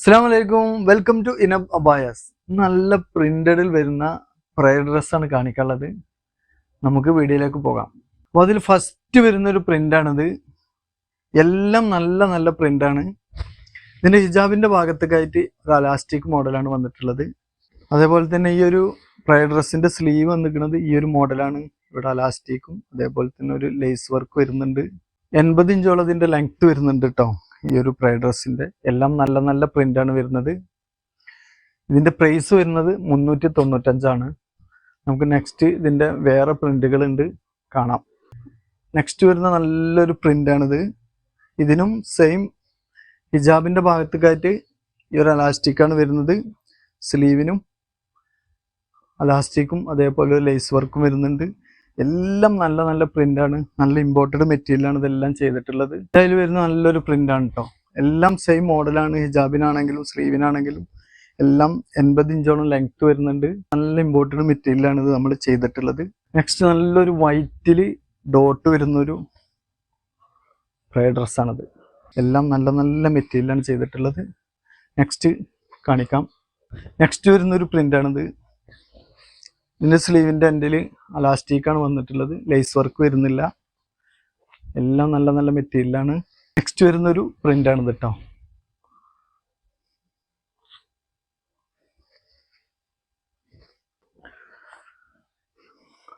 അസ്സലാമു അലൈക്കും, welcome to ഇനബ് abayas. നല്ല പ്രിന്റഡിൽ വരുന്ന പ്രയർ ഡ്രസ്സാണ് കാണിക്കാനുള്ളത്. നമുക്ക് വീഡിയോയിലേക്ക് പോകാം. അപ്പോൾ അതിൽ ഫസ്റ്റ് വരുന്നൊരു പ്രിൻ്റാണിത്. എല്ലാം നല്ല നല്ല പ്രിൻ്റാണ്. ഇതിൻ്റെ ഹിജാബിൻ്റെ ഭാഗത്തേക്കായിട്ട് ഒരു അലാസ്റ്റിക് മോഡലാണ് വന്നിട്ടുള്ളത്. അതേപോലെ തന്നെ ഈ ഒരു പ്രയർ ഡ്രസ്സിൻ്റെ സ്ലീവ് വന്നിരിക്കുന്നത് ഈ ഒരു മോഡലാണ്. ഇവിടെ അലാസ്റ്റിക്കും അതേപോലെ തന്നെ ഒരു ലേസ് വർക്ക് വരുന്നുണ്ട്. 80 ഇഞ്ചോളം ഇതിൻ്റെ ലെങ്ത്ത് വരുന്നുണ്ട് കേട്ടോ. ഈ ഒരു പ്രയർ ഡ്രസ്സിൻ്റെ എല്ലാം നല്ല നല്ല പ്രിൻ്റാണ് വരുന്നത്. ഇതിൻ്റെ പ്രൈസ് വരുന്നത് 395 നമുക്ക് നെക്സ്റ്റ് ഇതിൻ്റെ വേറെ പ്രിൻ്റുകളുണ്ട്, കാണാം. നെക്സ്റ്റ് വരുന്ന നല്ലൊരു പ്രിൻ്റാണിത്. ഇതിനും സെയിം ഹിജാബിൻ്റെ ഭാഗത്തേക്കായിട്ട് ഈ ഒരു അലാസ്റ്റിക്കാണ് വരുന്നത്. സ്ലീവിനും അലാസ്റ്റിക്കും അതേപോലെ ഒരു ലേസ് വർക്കും വരുന്നുണ്ട്. എല്ലാം നല്ല നല്ല പ്രിൻ്റാണ്, നല്ല ഇമ്പോർട്ടഡ് മെറ്റീരിയലാണ് ഇതെല്ലാം ചെയ്തിട്ടുള്ളത്. അതിൽ വരുന്ന നല്ലൊരു പ്രിൻ്റാണ് കേട്ടോ. എല്ലാം സെയിം മോഡലാണ്. ഹിജാബിനാണെങ്കിലും സ്ലീവിനാണെങ്കിലും എല്ലാം 80 ഇഞ്ചോളം ലെങ്ത്ത് വരുന്നുണ്ട്. നല്ല ഇമ്പോർട്ടഡ് മെറ്റീരിയലാണ് ഇത് നമ്മൾ ചെയ്തിട്ടുള്ളത്. നെക്സ്റ്റ് നല്ലൊരു വൈറ്റിൽ ഡോട്ട് വരുന്നൊരു പ്രയർ ഡ്രസ്സാണിത്. എല്ലാം നല്ല നല്ല മെറ്റീരിയലാണ് ചെയ്തിട്ടുള്ളത്. നെക്സ്റ്റ് കാണിക്കാം. നെക്സ്റ്റ് വരുന്നൊരു പ്രിൻ്റാണിത്. ഇതിൻ്റെ സ്ലീവിൻ്റെ എൻഡിൽ അലാസ്റ്റിക്കാണ് വന്നിട്ടുള്ളത്. ലേസ് വർക്ക് വരുന്നില്ല. എല്ലാം നല്ല നല്ല മെറ്റീരിയലാണ്. നെക്സ്റ്റ് വരുന്നൊരു പ്രിൻ്റാണിത് കേട്ടോ.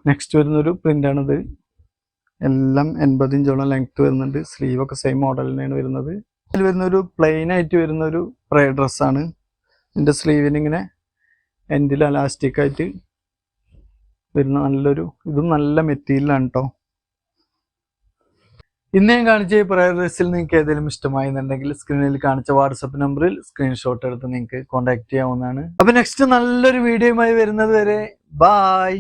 നെക്സ്റ്റ് വരുന്നൊരു പ്രിൻ്റാണിത്. എല്ലാം 80 ഇഞ്ചോളം ലെങ്ത്ത് വരുന്നുണ്ട്. സ്ലീവൊക്കെ സെയിം മോഡൽ തന്നെയാണ് വരുന്നത്. ഇതിൽ വരുന്നൊരു പ്ലെയിൻ ആയിട്ട് വരുന്നൊരു പ്രയർ ഡ്രസ്സാണ്. ഇതിൻ്റെ സ്ലീവിന് ഇങ്ങനെ എൻഡിൽ അലാസ്റ്റിക്കായിട്ട് വരുന്ന നല്ലൊരു, ഇതും നല്ല മെറ്റീരിയലാണ് കേട്ടോ. ഇന്ന് ഞാൻ കാണിച്ച ഈ പ്രയർ ഡ്രസ്സിൽ നിങ്ങൾക്ക് ഏതെങ്കിലും ഇഷ്ടമായെന്നുണ്ടെങ്കിൽ സ്ക്രീനിൽ കാണിച്ച വാട്സപ്പ് നമ്പറിൽ സ്ക്രീൻഷോട്ട് എടുത്ത് നിങ്ങൾക്ക് കോൺടാക്ട് ചെയ്യാവുന്നതാണ്. അപ്പൊ നെക്സ്റ്റ് നല്ലൊരു വീഡിയോയുമായി വരുന്നത് വരെ ബായ്.